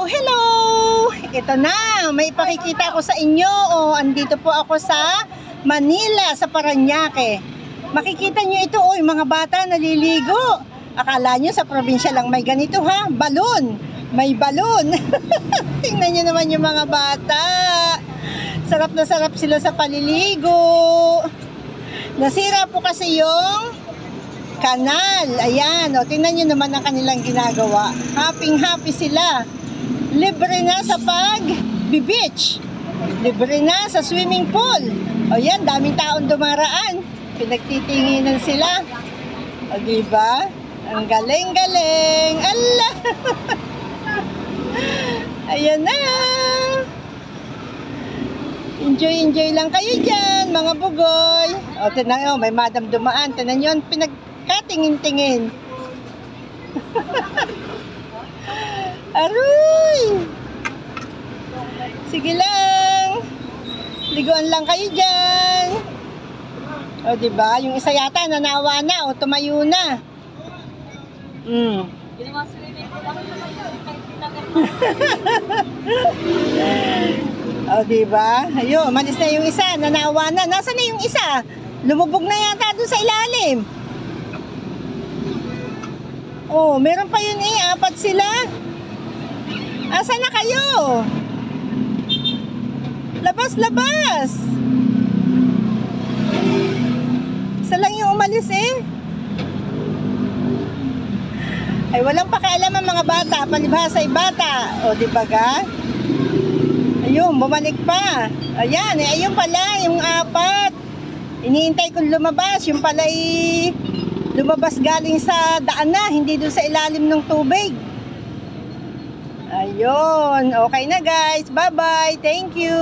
Hello! Ito na, may ipakikita ko sa inyo. Andito po ako sa Manila, sa Parañaque. Makikita nyo ito, yung mga bata naliligo. Akala nyo sa probinsya lang may ganito ha? Balon! May balon! Tingnan nyo naman yung mga bata. Sarap na sarap sila sa paliligo. Nasira po kasi yung kanal. Ayan, tingnan nyo naman ang kanilang ginagawa. Happy sila. Libre na sa pag-beach. Libre na sa swimming pool. Ayan, daming taon dumaraan. Pinagtitinginan sila. O, diba? Ang galing-galing. Allah! Ayan na. Enjoy lang kayo dyan, mga bugoy. O, tinan, may madam dumaan. Tinan nyo, pinagkatingin-tingin. Aroy! Sige lang. Liguan lang kayo dyan. O, diba? Yung isa yata nanawa na o tumayo na. O, diba? Ayun, malis na yung isa. Nanawa na. Nasaan na yung isa? Lumubog na yata doon sa ilalim. Oh, meron pa yun eh. 4 sila. Asa na kayo? Labas! Isa lang yung umalis eh. Ay, walang pakialam ang mga bata. Palibhasa ay bata. O, diba ga? Ayun, bumalik pa. Ayan, ayun pala, yung 4. Iniintay kong lumabas. Yung pala ay lumabas galing sa daan na, hindi doon sa ilalim ng tubig. Ayun, okay na guys. Bye-bye. Thank you.